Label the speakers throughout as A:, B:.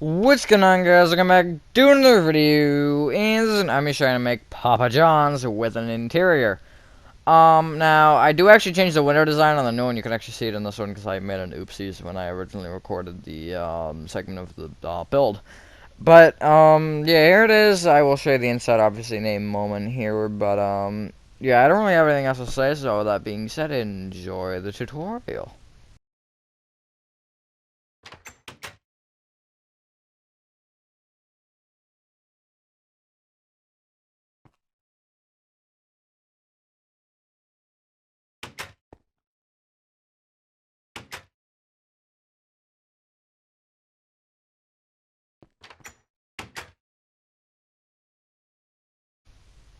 A: What's going on, guys? Welcome back to another video, and I'm just trying to make Papa John's with an interior. Now, I do actually change the window design on the new one. You can actually see it in this one because I made an oopsies when I originally recorded the, segment of the, build. But, yeah, here it is. I will show you the inside, obviously, in a moment here, but, yeah, I don't really have anything else to say, so with that being said, enjoy the tutorial.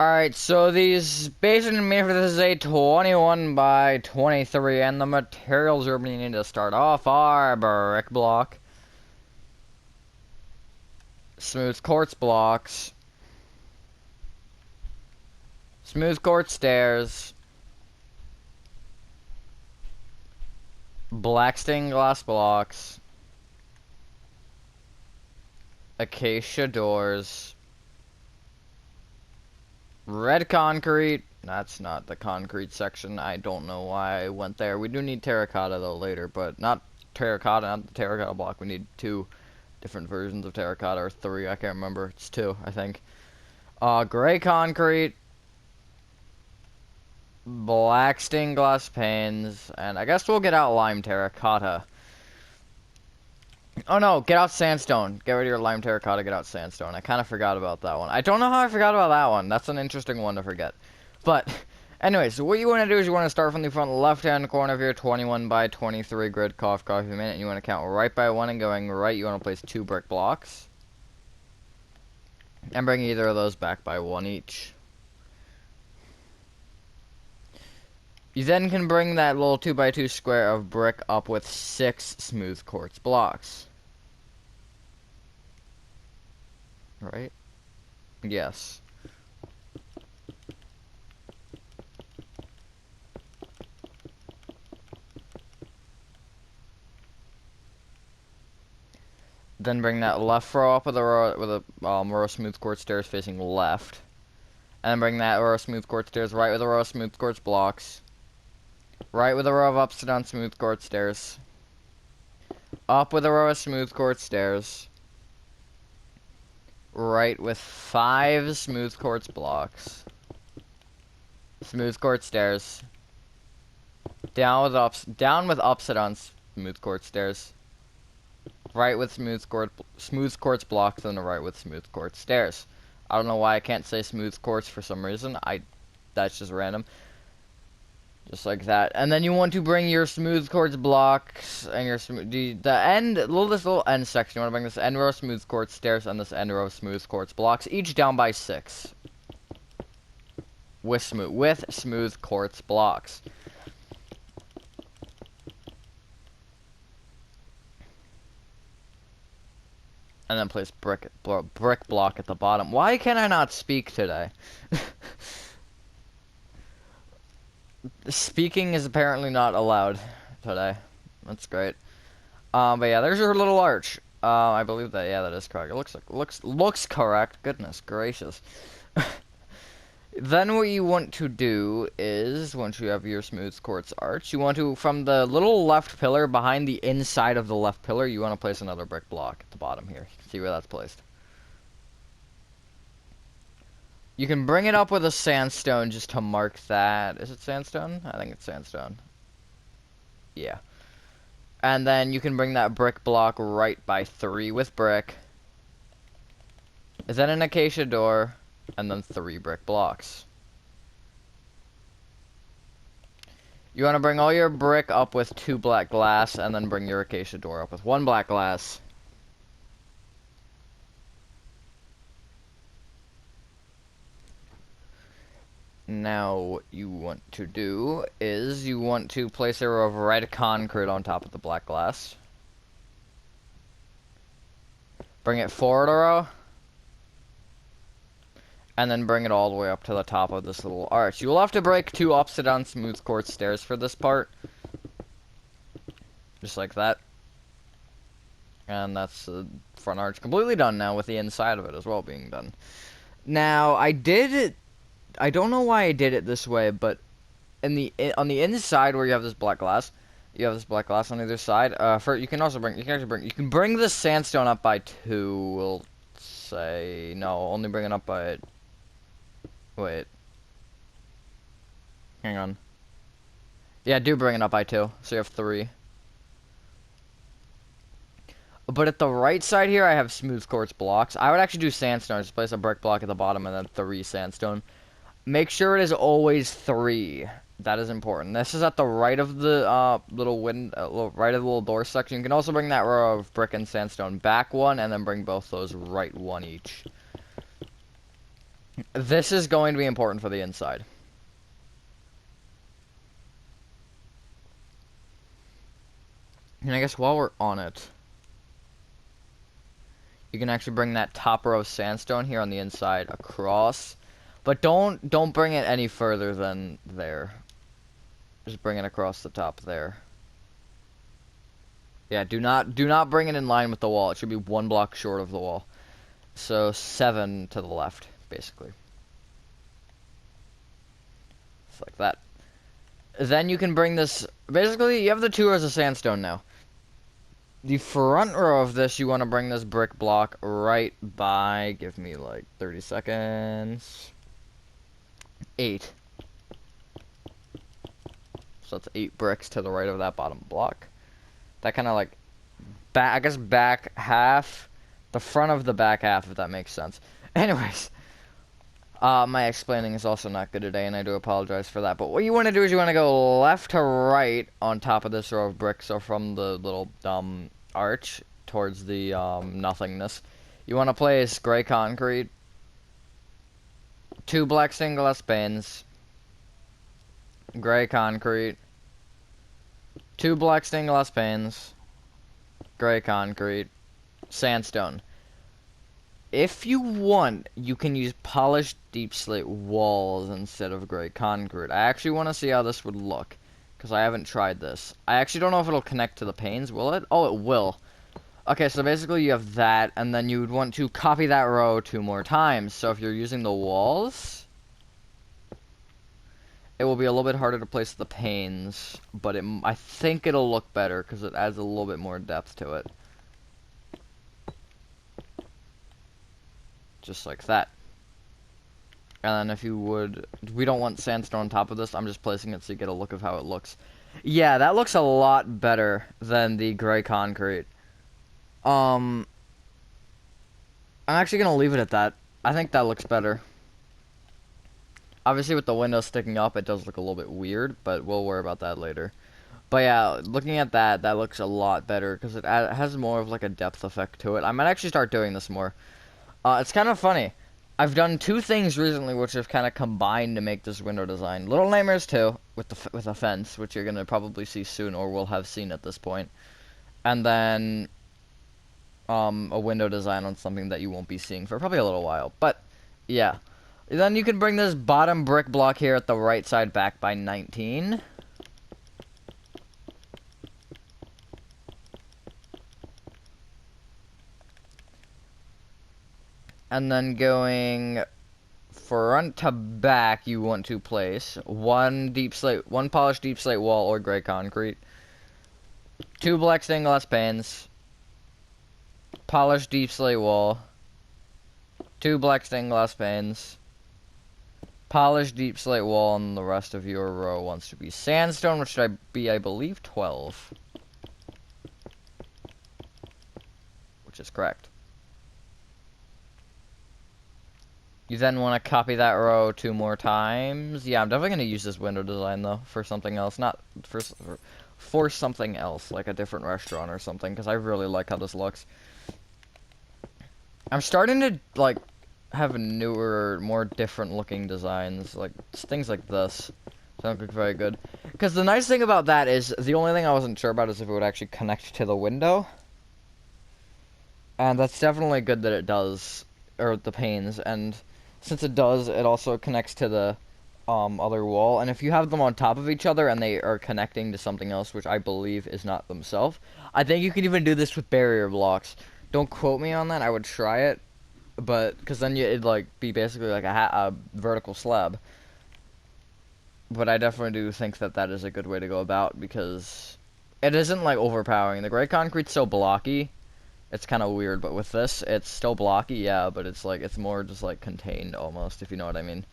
A: Alright, so these basically made for this is a 21 by 23, and the materials we're going to need to start off are brick block, smooth quartz blocks, smooth quartz stairs, black stained glass blocks, acacia doors, red concrete. That's not the concrete section. I don't know why I went there. We do need terracotta though later, but not terracotta, not the terracotta block. We need two different versions of terracotta, or three, I can't remember. It's two, I think. Gray concrete, black stained glass panes, and I guess we'll get out lime terracotta. Oh no, get out sandstone. Get rid of your lime terracotta, get out sandstone. I kind of forgot about that one. I don't know how I forgot about that one. That's an interesting one to forget. But, anyways, so what you want to do is you want to start from the front left-hand corner of your 21 by 23 grid coffee minute, and you want to count right by one, and going right, you want to place 2 brick blocks. And bring either of those back by 1 each. You then can bring that little 2x2 square of brick up with 6 smooth quartz blocks. Right? Yes. Then bring that left row up with a row of smooth quartz stairs facing left. And then bring that row of smooth quartz stairs right with a row of smooth quartz blocks. Right with a row of upside down smooth quartz stairs. Up with a row of smooth quartz stairs. Right with 5 smooth quartz blocks. Smooth quartz stairs. Down with upside down smooth quartz stairs. Right with smooth quartz blocks, and the right with smooth quartz stairs. I don't know why I can't say smooth quartz for some reason. That's just random. Just like that. And then you want to bring your smooth quartz blocks and your this little end section. You want to bring this end row of smooth quartz stairs and this end row of smooth quartz blocks, each down by 6. With smooth quartz blocks. And then place brick block at the bottom. Why can I not speak today? Speaking is apparently not allowed today. That's great. But yeah, there's your little arch. I believe that. Yeah, that is correct. It looks correct. Goodness gracious. Then what you want to do is, once you have your smooth quartz arch, you want to, from the little left pillar behind the inside of the left pillar, you want to place another brick block at the bottom here. You can see where that's placed. You can bring it up with a sandstone just to mark that. Is it sandstone? I think it's sandstone. Yeah. And then you can bring that brick block right by 3 with brick. Is that an acacia door? And then 3 brick blocks. You want to bring all your brick up with 2 black glass, and then bring your acacia door up with 1 black glass. Now, what you want to do is you want to place a row of red concrete on top of the black glass. Bring it forward a row. And then bring it all the way up to the top of this little arch. You will have to break 2 upside down smooth quartz stairs for this part. Just like that. And that's the front arch completely done now, with the inside of it as well being done. Now, I don't know why I did it this way, but on the inside where you have this black glass, on either side. You can bring the sandstone up by 2. We'll say no, only bring it up by. Wait, hang on. Yeah, do bring it up by 2, so you have 3. But at the right side here, I have smooth quartz blocks. I would actually do sandstone. Just place a brick block at the bottom and then 3 sandstone. Make sure it is always 3. That is important. This is at the right of the right of the little door section. You can also bring that row of brick and sandstone back 1, and then bring both those right 1 each. This is going to be important for the inside. And I guess while we're on it, you can actually bring that top row of sandstone here on the inside across. But don't bring it any further than there. Just bring it across the top there. Yeah, do not bring it in line with the wall. It should be 1 block short of the wall. So 7 to the left, basically. It's like that. Then you can bring this. Basically, you have the 2 rows of sandstone now. The front row of this, you want to bring this brick block right by. Give me like 30 seconds. 8. So that's 8 bricks to the right of that bottom block. That kind of like, I guess back half, the front of the back half, if that makes sense. Anyways, my explaining is also not good today, and I do apologize for that. But what you want to do is you want to go left to right on top of this row of bricks, so from the little arch towards the nothingness. You want to place gray concrete, 2 black stained glass panes, gray concrete, 2 black stained glass panes, gray concrete, sandstone. If you want, you can use polished deep slate walls instead of gray concrete. I actually want to see how this would look, because I haven't tried this. I actually don't know if it'll connect to the panes, will it? Oh, it will. Okay, so basically you have that, and then you would want to copy that row 2 more times. So if you're using the walls, it will be a little bit harder to place the panes, but I think it'll look better because it adds a little bit more depth to it. Just like that. And then if you would, we don't want sandstone on top of this, I'm just placing it so you get a look of how it looks. Yeah, that looks a lot better than the gray concrete. I'm actually gonna leave it at that. I think that looks better. Obviously, with the window sticking up, it does look a little bit weird, but we'll worry about that later. But yeah, looking at that, that looks a lot better, because it has more of like a depth effect to it. I might actually start doing this more. It's kind of funny. I've done 2 things recently which have kind of combined to make this window design. Little Nightmares 2, with a fence, which you're going to probably see soon, or will have seen at this point. And then a window design on something that you won't be seeing for probably a little while. But, yeah. Then you can bring this bottom brick block here at the right side back by 19. And then going front to back, you want to place 1 polished deep slate wall or gray concrete, 2 black stained glass panes, polished deep slate wall, 2 black stained glass panes, polished deep slate wall, and the rest of your row wants to be sandstone, which should be, I believe, 12. Which is correct. You then want to copy that row 2 more times. Yeah, I'm definitely going to use this window design, though, for something else. Not for something else, like a different restaurant or something, because I really like how this looks. I'm starting to, like, have newer, more different-looking designs, like, things like this. Don't look very good. Because the nice thing about that is, the only thing I wasn't sure about is if it would actually connect to the window. And that's definitely good that it does, or the panes, and since it does, it also connects to the other wall, and if you have them on top of each other and they are connecting to something else, which I believe is not themselves, I think you can even do this with barrier blocks. Don't quote me on that. I would try it, but because then it'd like be basically like a vertical slab. But I definitely do think that that is a good way to go about, because it isn't like overpowering. The gray concrete's so blocky. It's kind of weird, but with this, it's still blocky, yeah, but it's like, it's more just like contained almost, if you know what I mean.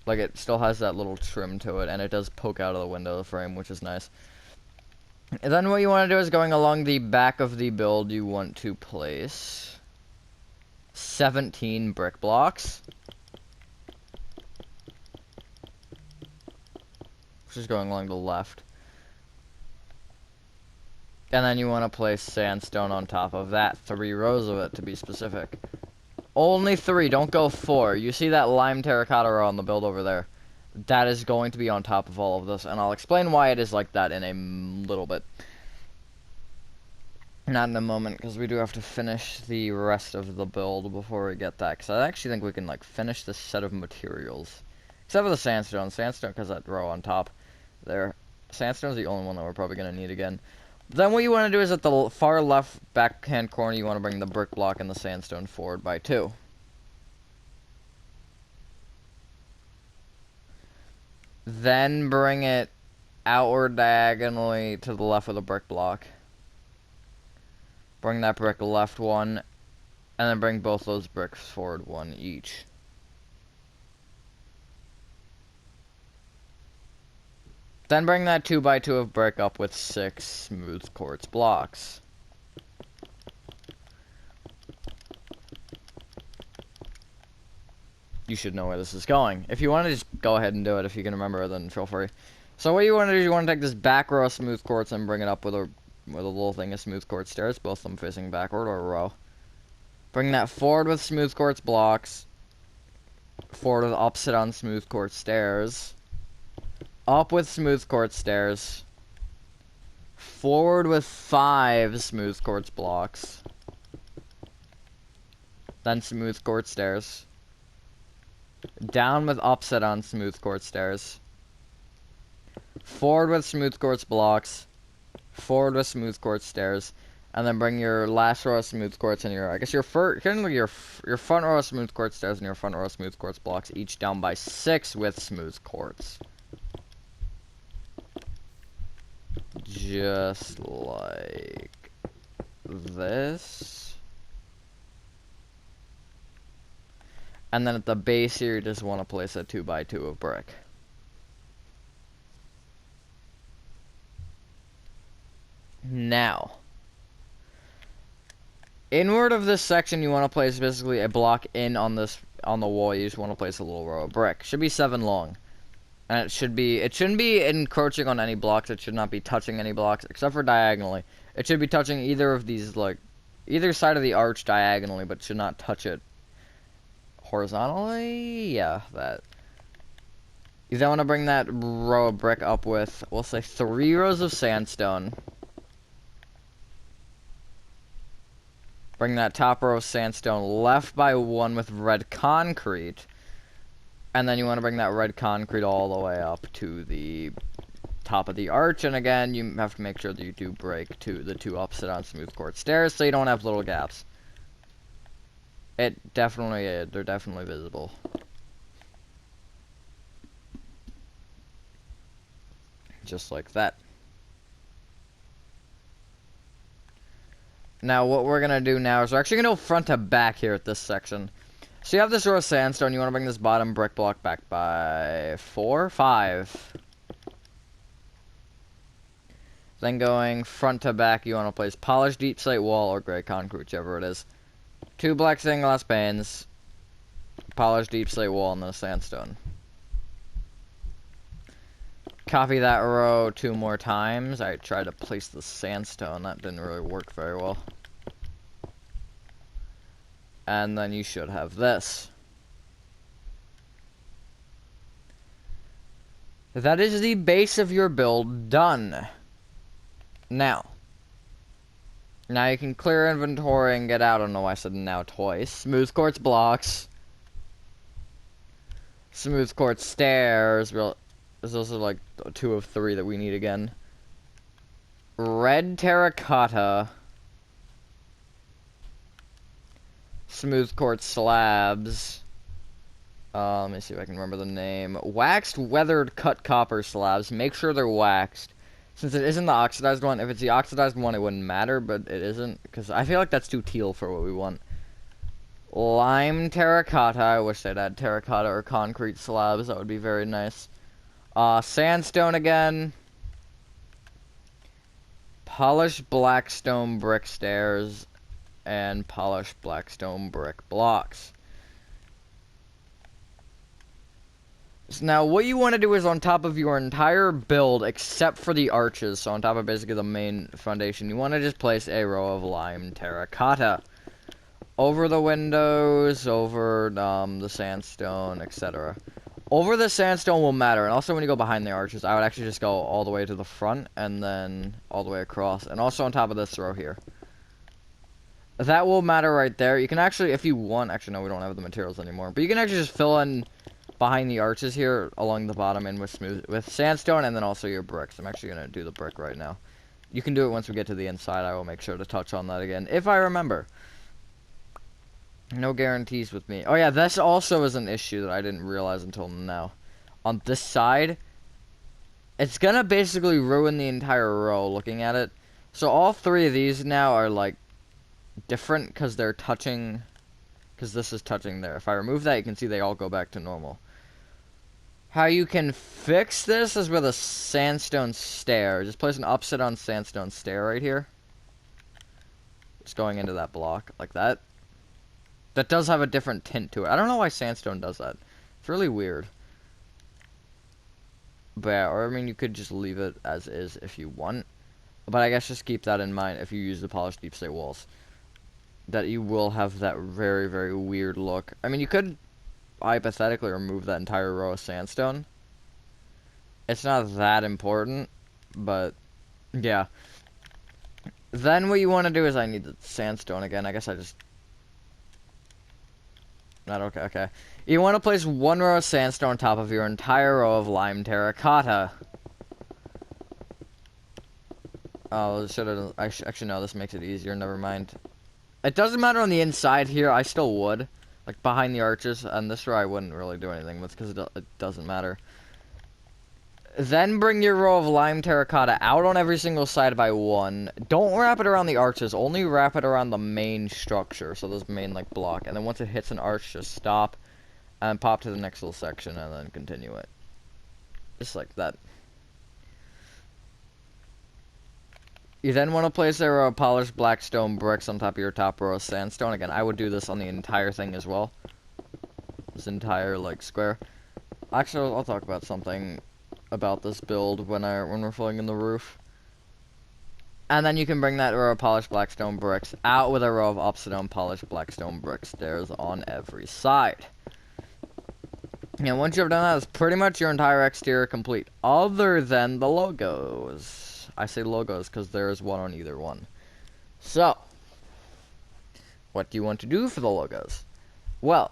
A: Like, it still has that little trim to it, and it does poke out of the window of the frame, which is nice. And then what you want to do is, going along the back of the build, you want to place 17 brick blocks. Which is going along the left. And then you want to place sandstone on top of that. 3 rows of it, to be specific. Only 3, don't go 4. You see that lime terracotta row on the build over there? That is going to be on top of all of this, and I'll explain why it is like that in a little bit. Not in a moment, because we do have to finish the rest of the build before we get that, because I actually think we can, like, finish this set of materials. Except for the sandstone. Sandstone, because that row on top there. Sandstone's the only one that we're probably going to need again. Then what you want to do is, at the far left backhand corner, you want to bring the brick block and the sandstone forward by 2. Then bring it outward diagonally to the left of the brick block. Bring that brick left 1, and then bring both those bricks forward 1 each. Then bring that 2x2 of brick up with 6 smooth quartz blocks. You should know where this is going. If you want to just go ahead and do it, if you can remember, then feel free. So what you want to do is, you want to take this back row of smooth quartz and bring it up with a little thing of smooth quartz stairs, both of them facing backward, or a row. Bring that forward with smooth quartz blocks, forward with opposite on smooth quartz stairs, up with smooth quartz stairs, forward with 5 smooth quartz blocks, then smooth quartz stairs, down with opposite on smooth quartz stairs, forward with smooth quartz blocks, forward with smooth quartz stairs, and then bring your last row of smooth quartz and your front row of smooth quartz stairs and your front row of smooth quartz blocks, each down by 6 with smooth quartz. Just like this. And then at the base here, you just want to place a 2x2 of brick. Now, inward of this section, you want to place basically a block in on the wall. You just want to place a little row of brick. Should be 7 long. And it shouldn't be encroaching on any blocks. It should not be touching any blocks, except for diagonally. It should be touching either of these, like, either side of the arch diagonally, but should not touch it horizontally. Yeah, that. You then want to bring that row of brick up with, we'll say, 3 rows of sandstone. Bring that top row of sandstone left by 1 with red concrete. And then you want to bring that red concrete all the way up to the top of the arch. And again, you have to make sure that you do break the 2 opposite on smooth quartz stairs, so you don't have little gaps. They're definitely visible. Just like that. Now, what we're going to do now is we're actually going to go front to back here at this section. So you have this row of sandstone. You want to bring this bottom brick block back by 5. Then going front to back, you want to place polished deep slate wall or gray concrete, whichever it is. 2 black stained glass panes, polished deep slate wall, and then sandstone. Copy that row 2 more times. I tried to place the sandstone. That didn't really work very well. And then you should have this. That is the base of your build done. Now you can clear inventory and get out. I don't know why I said now twice. Smooth quartz blocks. Smooth quartz stairs. There's also like 2 of 3 that we need again. Red terracotta. Smooth quartz slabs. Let me see if I can remember the name. Waxed weathered cut copper slabs. Make sure they're waxed. Since it isn't the oxidized one, if it's the oxidized one, it wouldn't matter, but it isn't. Because I feel like that's too teal for what we want. Lime terracotta. I wish they'd add terracotta or concrete slabs. That would be very nice. Sandstone again. Polished blackstone brick stairs. And polished blackstone brick blocks. So now, what you want to do is on top of your entire build, except for the arches, so on top of basically the main foundation, you want to just place a row of lime terracotta. Over the windows, over the sandstone, etc. Over the sandstone will matter, and also when you go behind the arches, I would actually just go all the way to the front, and then all the way across, and also on top of this row here. That will matter right there. You can actually, if you want, actually no, we don't have the materials anymore, but you can actually just fill in behind the arches here, along the bottom, and with sandstone, and then also your bricks. I'm actually going to do the brick right now. You can do it once we get to the inside. I will make sure to touch on that again, if I remember. No guarantees with me. Oh yeah, this also is an issue that I didn't realize until now. On this side, it's going to basically ruin the entire row looking at it. So all 3 of these now are like different because they're touching, because this is touching there. If I remove that, you can see they all go back to normal. How you can fix this is with a sandstone stair. Just place an upside down sandstone stair right here. Just going into that block, like that. That does have a different tint to it. I don't know why sandstone does that. It's really weird. But yeah, or I mean, you could just leave it as is if you want. But I guess just keep that in mind if you use the polished deep slate walls. That you will have that very, very weird look. I mean, you could hypothetically remove that entire row of sandstone. It's not that important, but yeah. Then what you want to do is I need the sandstone again. I guess I just... Not okay, okay. You want to place 1 row of sandstone on top of your entire row of lime terracotta. Oh, actually, no, this makes it easier. Never mind. It doesn't matter on the inside here. I still would. Like, behind the arches. And this row I wouldn't really do anything with because it doesn't matter. Then bring your row of lime terracotta out on every single side by 1. Don't wrap it around the arches. Only wrap it around the main structure. So this main, like, block. And then once it hits an arch, just stop. And pop to the next little section and then continue it. Just like that. You then want to place a row of polished blackstone bricks on top of your top row of sandstone. Again, I would do this on the entire thing as well. This entire, like, square. Actually, I'll talk about something about this build when we're filling in the roof. And then you can bring that row of polished blackstone bricks out with a row of upside down polished blackstone brick stairs on every side. And once you've done that, that's pretty much your entire exterior complete, other than the logos. I say logos because there is one on either one. So, what do you want to do for the logos? Well,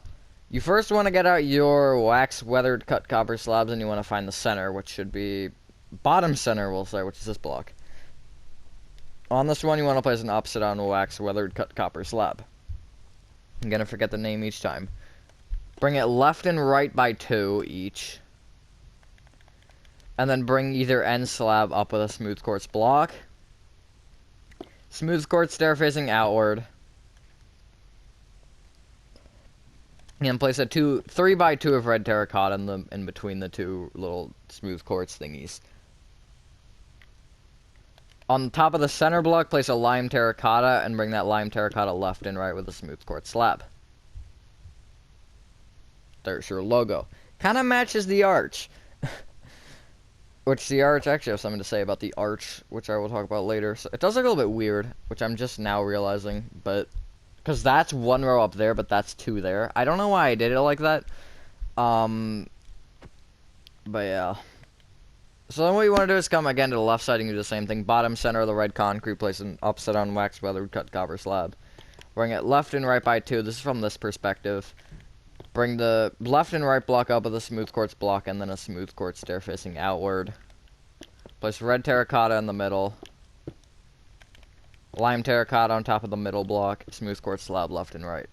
A: you first want to get out your wax weathered cut copper slabs, and you want to find the center, which should be bottom center, we'll say, which is this block. On this one, you want to place an upside down wax weathered cut copper slab. I'm gonna forget the name each time. Bring it left and right by 2 each. And then bring either end slab up with a smooth quartz block. Smooth quartz stair facing outward. And place a 3 by 2 of red terracotta in between the 2 little smooth quartz thingies. On the top of the center block, place a lime terracotta and bring that lime terracotta left and right with a smooth quartz slab. There's your logo. Kind of matches the arch. Which the arch, actually I have something to say about the arch, which I will talk about later. So it does look a little bit weird, which I'm just now realizing, but... Because that's 1 row up there, but that's 2 there. I don't know why I did it like that. But yeah. So then what you want to do is come again to the left side and do the same thing. Bottom center of the red concrete, place an upside down wax weathered cut copper slab. Bring it left and right by 2. This is from this perspective. Bring the left and right block up with a smooth quartz block and then a smooth quartz stair facing outward. Place red terracotta in the middle. Lime terracotta on top of the middle block. Smooth quartz slab left and right.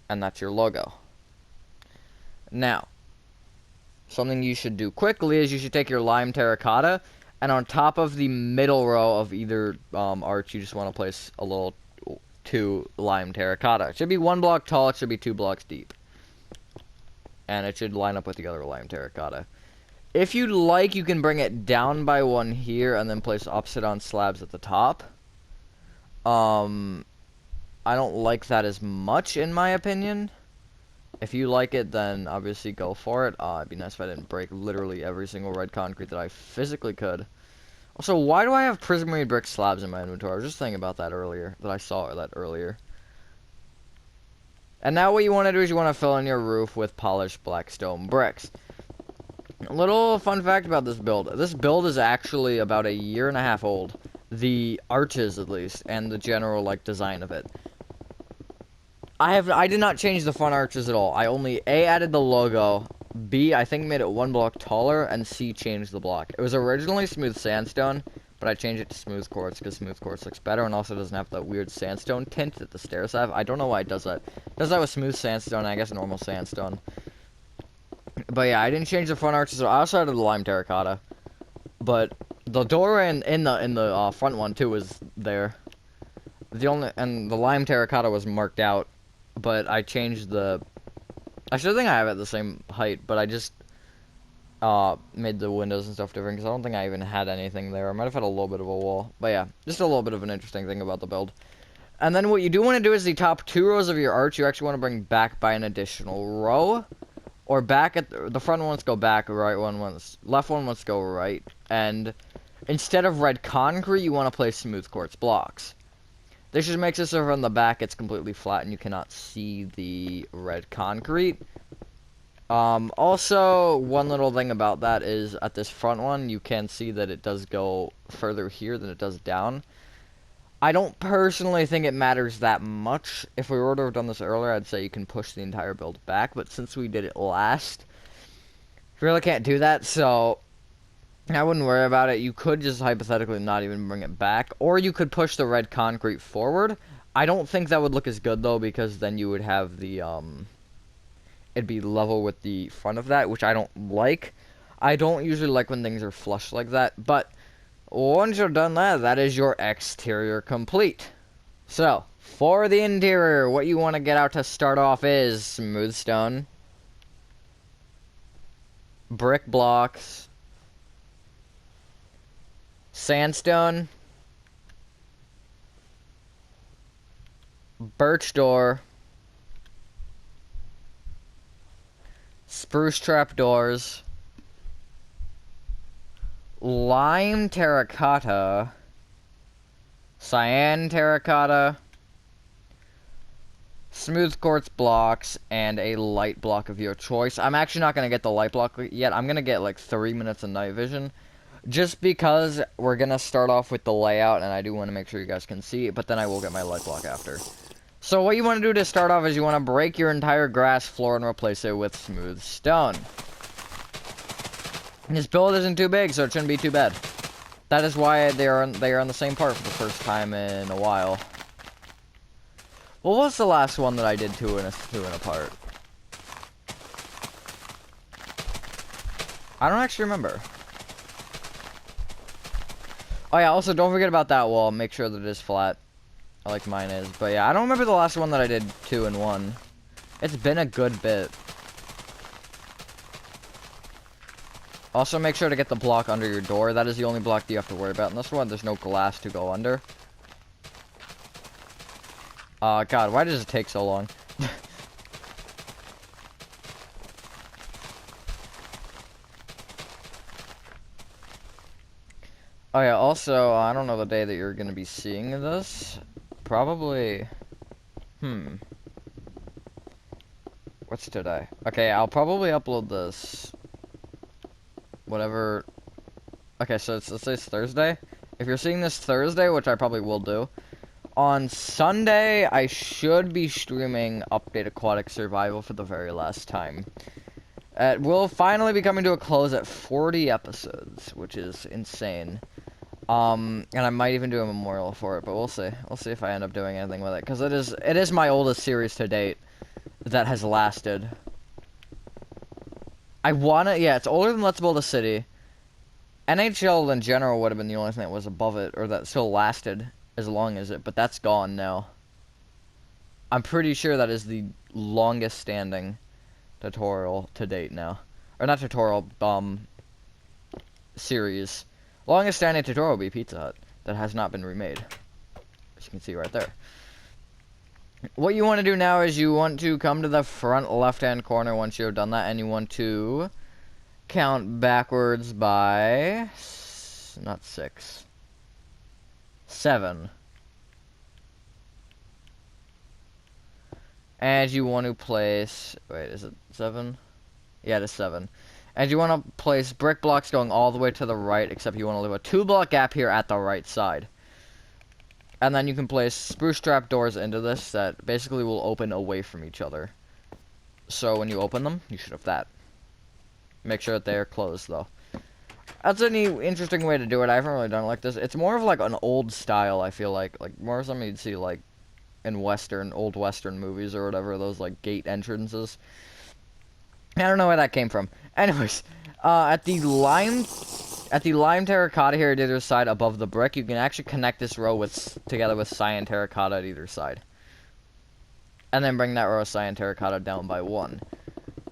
A: And that's your logo. Now, something you should do quickly is you should take your lime terracotta and on top of the middle row of either arch, you just want to place a little 2 lime terracotta. It should be 1 block tall, it should be 2 blocks deep. And it should line up with the other lime terracotta. If you'd like, you can bring it down by 1 here and then place upside down slabs at the top. I don't like that as much, in my opinion. If you like it, then obviously go for it. It'd be nice if I didn't break literally every single red concrete that I physically could. Also, why do I have prismarine brick slabs in my inventory? I was just thinking about that earlier, that I saw that earlier. And now what you want to do is you want to fill in your roof with polished black stone bricks. A little fun fact about this build. This build is actually about 1.5 years old. The arches, at least, and the general, like, design of it. I did not change the front arches at all. I only, A, added the logo, B, I think made it 1 block taller, and C, changed the block. It was originally smooth sandstone, but I changed it to smooth quartz because smooth quartz looks better and also doesn't have that weird sandstone tint that the stairs have. I don't know why it does that. It does that with smooth sandstone and I guess normal sandstone. But yeah, I didn't change the front arches. I also added the lime terracotta, but the doorway in the front one too was there. And the lime terracotta was marked out, but I changed the. I still think I have it the same height, but I just made the windows and stuff different because I don't think I even had anything there. I might have had a little bit of a wall, but yeah, just a little bit of an interesting thing about the build. And then what you do want to do is the top 2 rows of your arch, you actually want to bring back by an additional row. Or back at the front ones go back, right left one wants to go right. And instead of red concrete, you want to place smooth quartz blocks. This just makes it so from the back it's completely flat and you cannot see the red concrete. Also, one little thing about that is at this front one, you can see that it does go further here than it does down. I don't personally think it matters that much. If we were to have done this earlier, I'd say you can push the entire build back, but since we did it last, you really can't do that, so I wouldn't worry about it. You could just hypothetically not even bring it back, or you could push the red concrete forward. I don't think that would look as good, though, because then you would have the, it'd be level with the front of that, which I don't like. I don't usually like when things are flush like that, but once you're done that is your exterior complete. So, for the interior, what you want to get out to start off is smooth stone, brick blocks, sandstone, birch door, spruce trap doors, lime terracotta, cyan terracotta, smooth quartz blocks, and a light block of your choice. I'm actually not going to get the light block yet. I'm going to get like 3 minutes of night vision. Just because we're going to start off with the layout, and I do want to make sure you guys can see it, but then I will get my light block after. So what you want to do to start off is you want to break your entire grass floor and replace it with smooth stone. This build isn't too big, so it shouldn't be too bad. That is why they are on the same part for the first time in a while. What was the last one that I did two and a part? I don't actually remember. Oh yeah, also don't forget about that wall. Make sure that it is flat, like mine is. But yeah, I don't remember the last one that I did 2 and 1. It's been a good bit. Also, make sure to get the block under your door. That is the only block that you have to worry about. And this one, there's no glass to go under. God, why does it take so long? Oh yeah, also, I don't know the day that you're gonna be seeing this. Probably... What's today? Okay, I'll probably upload this... whatever. Okay, so let's say it's Thursday. If you're seeing this Thursday, which I probably will do, On Sunday, I should be streaming Update Aquatic Survival for the very last time. It will finally be coming to a close at 40 episodes, which is insane. And I might even do a memorial for it, but we'll see. We'll see if I end up doing anything with it, because it is my oldest series to date that has lasted. Yeah, it's older than Let's Build a City. NHL in general would have been the only thing that was above it, or that still lasted as long as it, but that's gone now. I'm pretty sure that is the longest standing tutorial to date now. Or not tutorial, series. Longest standing tutorial will be Pizza Hut, that has not been remade. As you can see right there. What you want to do now is you want to come to the front left-hand corner once you have done that, and you want to count backwards by... not 6. 7. And you want to place... wait, is it 7? Yeah, it is 7. And you want to place brick blocks going all the way to the right, except you want to leave a 2-block gap here at the right side. And then you can place spruce trap doors into this that basically will open away from each other. So when you open them, you should have that. Make sure that they are closed, though. That's a neat, interesting way to do it. I haven't really done it like this. It's more of like an old style, I feel like. Like, more something you'd see, like, in old Western movies or whatever, those, like, gate entrances. I don't know where that came from. Anyways, at the lime terracotta here at either side above the brick, you can actually connect this row together with cyan terracotta at either side. And then bring that row of cyan terracotta down by 1.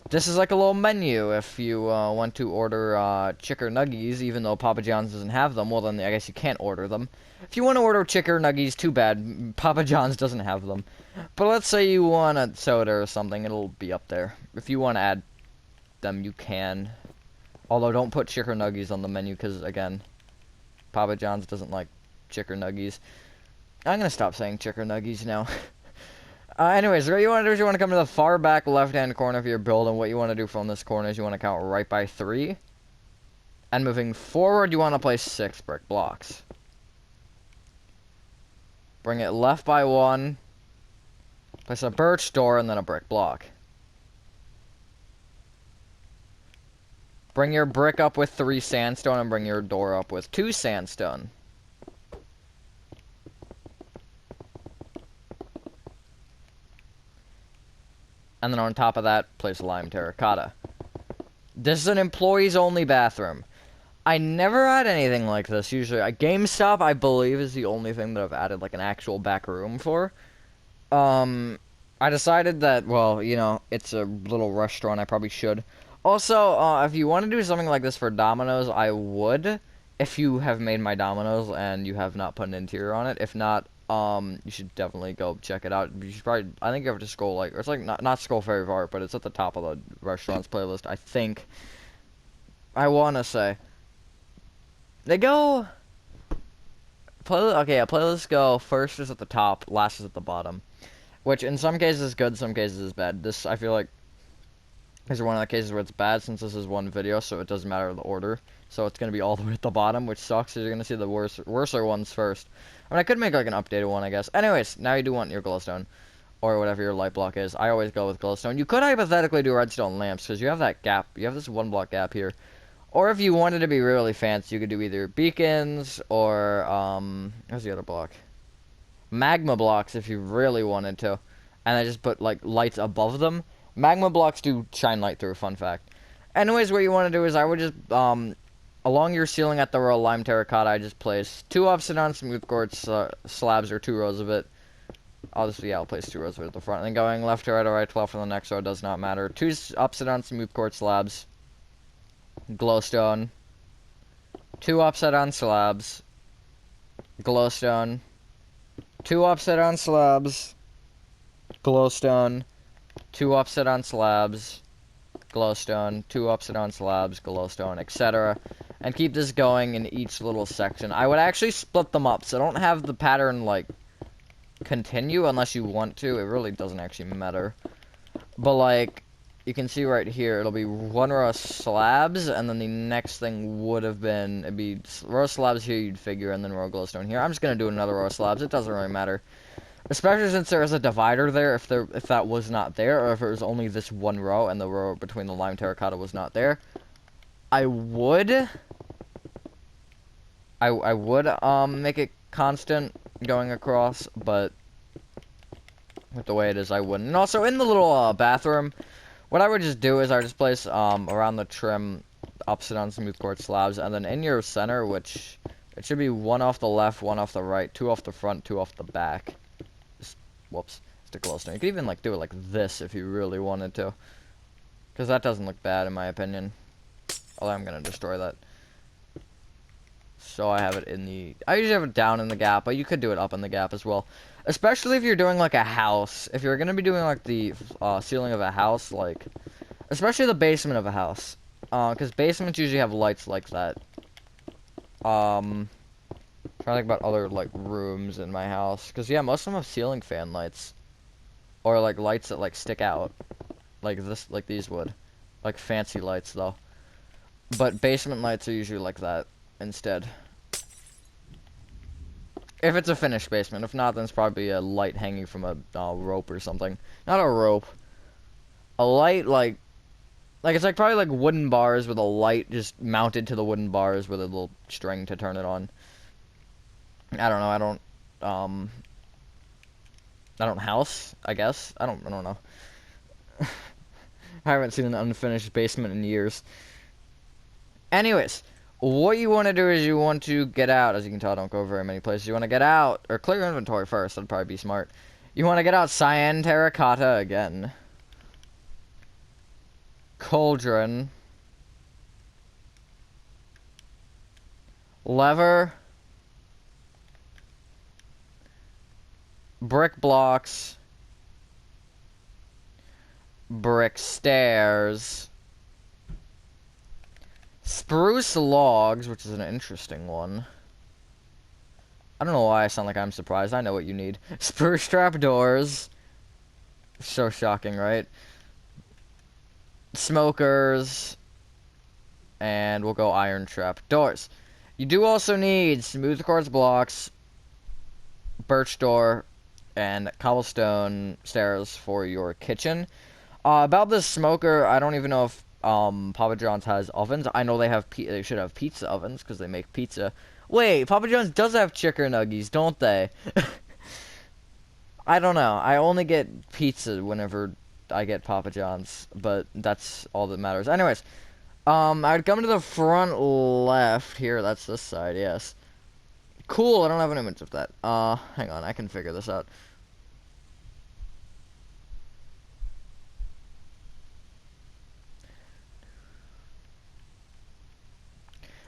A: This is like a little menu if you want to order chicken nuggies, even though Papa John's doesn't have them. Well, then I guess you can't order them. If you want to order chicken nuggies, too bad. Papa John's doesn't have them. But let's say you want a soda or something, it'll be up there. If you want to add them, you can. Although, don't put chicken nuggies on the menu, because, again, Papa John's doesn't like chicken nuggies. I'm going to stop saying chicken nuggies now. Anyways, what you want to do is you want to come to the far back left-hand corner of your build, and what you want to do from this corner is you want to count right by 3. And moving forward, you want to place 6 brick blocks. Bring it left by 1. Place a birch door, and then a brick block. Bring your brick up with 3 sandstone, and bring your door up with 2 sandstone. And then on top of that, place a lime terracotta. This is an employees-only bathroom. I never had anything like this, usually. A GameStop, I believe, is the only thing that I've added, like, an actual back room for. I decided that, well, you know, it's a little restaurant, I probably should. Also, if you want to do something like this for Domino's, I would. If you have made my Domino's and you have not put an interior on it. If not, you should definitely go check it out. You should probably, I think you have to scroll, like, or it's like, not scroll very far, but it's at the top of the restaurants playlist, I think. I want to say. They go... playlists go first is at the top, last is at the bottom. Which, in some cases is good, some cases is bad. This, I feel like, is one of the cases where it's bad, since this is one video, so it doesn't matter the order. So it's going to be all the way at the bottom, which sucks, because you're going to see the worser ones first. I mean, I could make, like, an updated one, I guess. Anyways, now you do want your glowstone, or whatever your light block is. I always go with glowstone. You could hypothetically do redstone lamps, because you have that gap. You have this 1-block gap here. Or if you wanted to be really fancy, you could do either beacons, or, where's the other block? Magma blocks, if you really wanted to. And I just put, like, lights above them. Magma blocks do shine light through, fun fact. Anyways, what you want to do is I would just, along your ceiling at the row of lime terracotta, I just place 2 obsidian smooth quartz slabs, or 2 rows of it. I'll place 2 rows of it at the front. And then going left to right or right to left from the next row does not matter. 2 obsidian smooth quartz slabs. Glowstone. 2 obsidian slabs. Glowstone. 2 obsidian slabs. Glowstone. 2 obsidian slabs. Glowstone. 2 obsidian slabs. Glowstone, etc. And keep this going in each little section. I would actually split them up, so don't have the pattern, like, continue unless you want to. It really doesn't actually matter. But, like, you can see right here, it'll be one row of slabs, and then the next thing would have been, it'd be row of slabs here, you'd figure, and then row of glowstone here. I'm just gonna do another row of slabs. It doesn't really matter. Especially since there is a divider there, if that was not there, or if it was only this one row, and the row between the lime terracotta was not there, I would make it constant going across, but with the way it is, I wouldn't. And also, in the little bathroom, what I would just do is I would just place around the trim upside down smooth quartz slabs, and then in your center, which it should be one off the left, one off the right, two off the front, two off the back. Just, whoops, stick a glowstone. You could even like do it like this if you really wanted to, because that doesn't look bad in my opinion. Although I'm gonna destroy that. So I have it in the... I usually have it down in the gap, but you could do it up in the gap as well. Especially if you're doing, like, a house. If you're gonna be doing, like, the ceiling of a house, like... Especially the basement of a house. Because basements usually have lights like that. Trying to think about other, like, rooms in my house. Because, yeah, most of them have ceiling fan lights. Or, like, lights that, like, stick out. Like this, like these would. Like, fancy lights, though. But basement lights are usually like that instead. If it's a finished basement. If not, then it's probably a light hanging from a rope or something. Not a rope. A light, like it's like probably like wooden bars with a light just mounted to the wooden bars with a little string to turn it on. I don't know. I don't house, I guess. I don't know. I haven't seen an unfinished basement in years. Anyways, what you want to do is you want to get out. As you can tell, I don't go very many places. You want to get out, or clear your inventory first. That'd probably be smart. You want to get out cyan terracotta again. Cauldron. Lever. Brick blocks. Brick stairs. Spruce logs, which is an interesting one. I don't know why I sound like I'm surprised. I know what you need. Spruce trapdoors. So shocking, right? Smokers. And we'll go iron trapdoors. You do also need smooth quartz blocks, birch door, and cobblestone stairs for your kitchen. About this smoker, I don't even know if Papa John's has ovens. I know they should have pizza ovens because they make pizza. Wait, Papa John's does have chicken nuggies, don't they? I don't know. I only get pizza whenever I get Papa John's, but that's all that matters. Anyways, I'd come to the front left here. That's this side, yes. Cool, I don't have an image of that. Hang on, I can figure this out.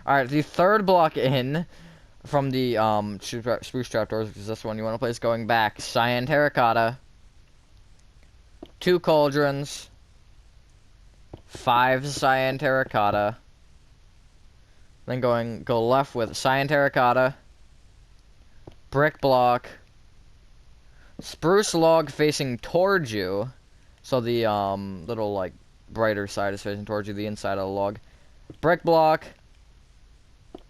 A: Alright, the third block in from the spruce trapdoors, which is this one you want to place going back. Cyan terracotta. 2 cauldrons. 5 cyan terracotta. Then go left with cyan terracotta. Brick block. Spruce log facing towards you. So the little like brighter side is facing towards you, the inside of the log. Brick block.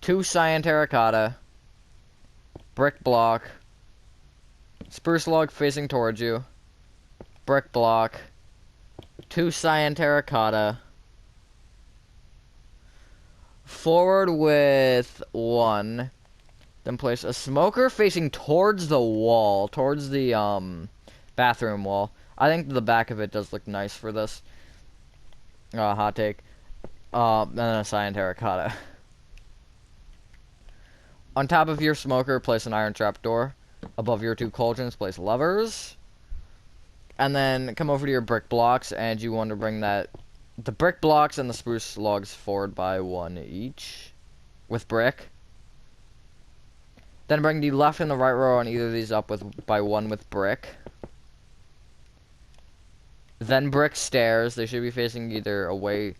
A: 2 cyan terracotta, brick block, spruce log facing towards you, brick block, 2 cyan terracotta, forward with 1, then place a smoker facing towards the wall, towards the bathroom wall. I think the back of it does look nice for this. Hot take. And then a cyan terracotta. On top of your smoker, place an iron trapdoor. Above your 2 cauldrons, place levers. And then come over to your brick blocks, and you want to bring the brick blocks and the spruce logs forward by 1 each. With brick. Then bring the left and the right row on either of these up by 1 with brick. Then brick stairs. They should be facing either away.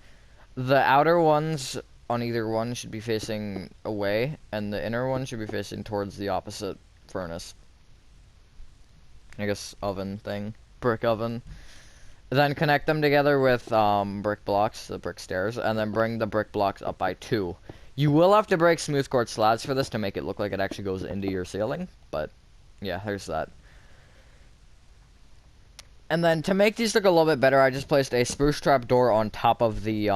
A: The outer ones on either one should be facing away, and the inner one should be facing towards the opposite furnace. I guess oven thing. Brick oven. Then connect them together with brick blocks, the brick stairs, and then bring the brick blocks up by 2. You will have to break smooth quartz slabs for this to make it look like it actually goes into your ceiling, but yeah, there's that. And then to make these look a little bit better, I just placed a spruce trap door on top of the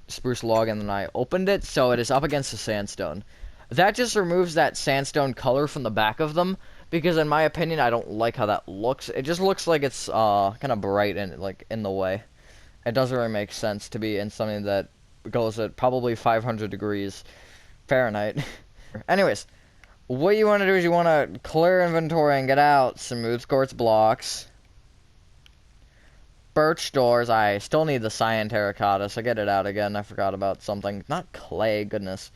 A: spruce log, and then I opened it so it is up against the sandstone. That just removes that sandstone color from the back of them, because in my opinion, I don't like how that looks. It just looks like it's kind of bright and like in the way. It doesn't really make sense to be in something that goes at probably 500 degrees Fahrenheit. Anyways, what you want to do is you want to clear inventory and get out smooth quartz blocks. Birch doors. I still need the cyan terracotta, so get it out again. I forgot about something. Not clay, goodness.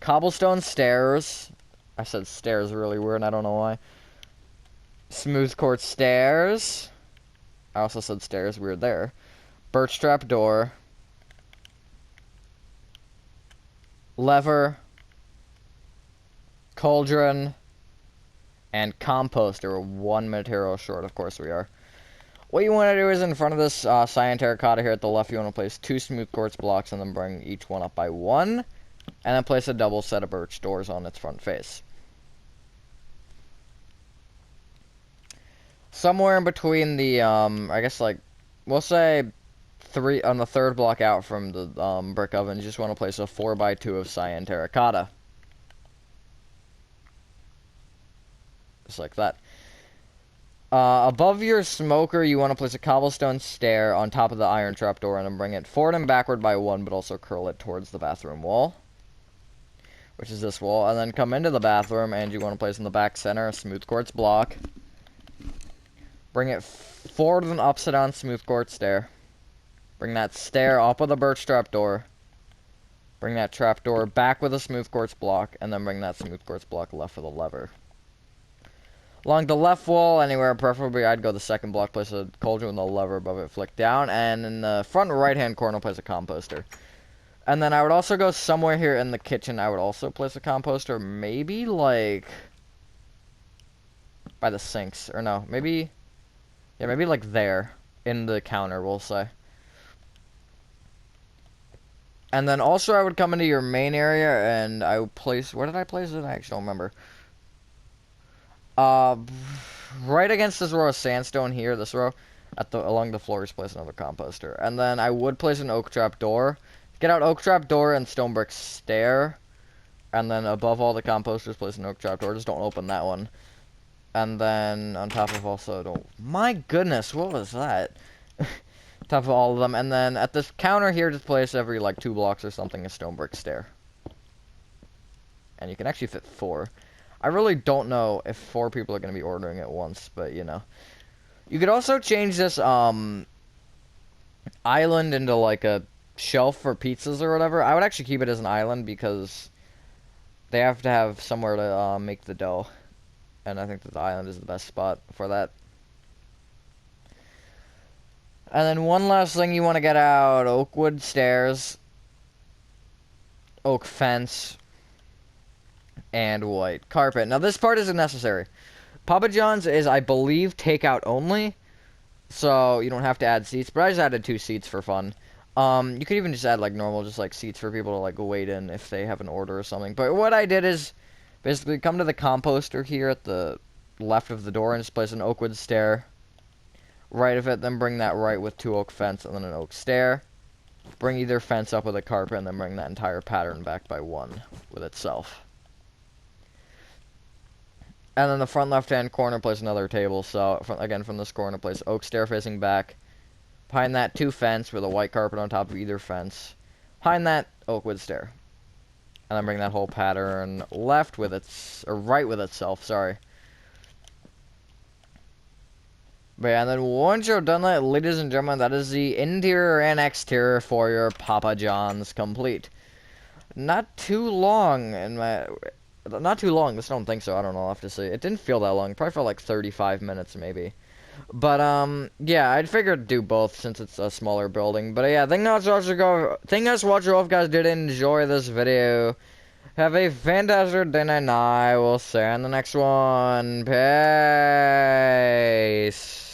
A: Cobblestone stairs. I said stairs really weird, I don't know why. Smooth quartz stairs. I also said stairs, weird there. Birch trap door. Lever. Cauldron. And composter. We're 1 material short, of course we are. What you want to do is in front of this cyan terracotta here at the left, you want to place 2 smooth quartz blocks and then bring each one up by 1. And then place a double set of birch doors on its front face. Somewhere in between the, I guess like, we'll say 3, on the 3rd block out from the brick oven, you just want to place a 4x2 of cyan terracotta. Just like that. Above your smoker, you want to place a cobblestone stair on top of the iron trapdoor and then bring it forward and backward by 1, but also curl it towards the bathroom wall, which is this wall, and then come into the bathroom, and you want to place in the back center a smooth quartz block. Bring it forward with an upside down smooth quartz stair. Bring that stair up with a birch trapdoor. Bring that trapdoor back with a smooth quartz block, and then bring that smooth quartz block left with a lever. Along the left wall, anywhere preferably, I'd go the 2nd block, place a cauldron with a lever above it, flick down, and in the front right-hand corner, place a composter. And then I would also go somewhere here in the kitchen, I would also place a composter, maybe, like, by the sinks, or no, maybe, yeah, maybe, like, there, in the counter, we'll say. And then also I would come into your main area, and I would place, where did I place it? I actually don't remember. Right against this row of sandstone here, this row, along the floors, place another composter. And then I would place an oak trap door. Get out oak trap door and stone brick stair. And then above all the composters, place an oak trap door. Just don't open that one. And then on top of also, don't... My goodness, what was that? Top of all of them. And then at this counter here, just place every, like, 2 blocks or something a stone brick stair. And you can actually fit 4. I really don't know if 4 people are going to be ordering at once, but, you know. You could also change this, island into, like, a shelf for pizzas or whatever. I would actually keep it as an island because they have to have somewhere to, make the dough. And I think that the island is the best spot for that. And then one last thing you want to get out, oak wood stairs, oak fence, and white carpet. Now this part isn't necessary. Papa John's is, I believe, takeout only, so you don't have to add seats, but I just added 2 seats for fun. You could even just add, like, normal, just, like, seats for people to, like, wait in if they have an order or something. But what I did is basically come to the composter here at the left of the door and just place an oak wood stair right of it, then bring that right with 2 oak fence and then an oak stair. Bring either fence up with a carpet and then bring that entire pattern back by 1 with itself. And then the front left-hand corner, place another table. So, again, from this corner, place oak stair facing back. Behind that, 2 fence with a white carpet on top of either fence. Behind that, oak wood stair. And then bring that whole pattern left with its, or right with itself, sorry. But yeah, and then once you're done that, ladies and gentlemen, that is the interior and exterior for your Papa John's complete. Not too long in my... Not too long, I don't think so, I don't know, I'll have to see. It didn't feel that long, probably felt like 35 minutes maybe. But, yeah, I'd figured to do both since it's a smaller building. But, yeah, thank you guys for watching. If you guys did enjoy this video, Have a fantastic day, and I will see you in the next one. Peace.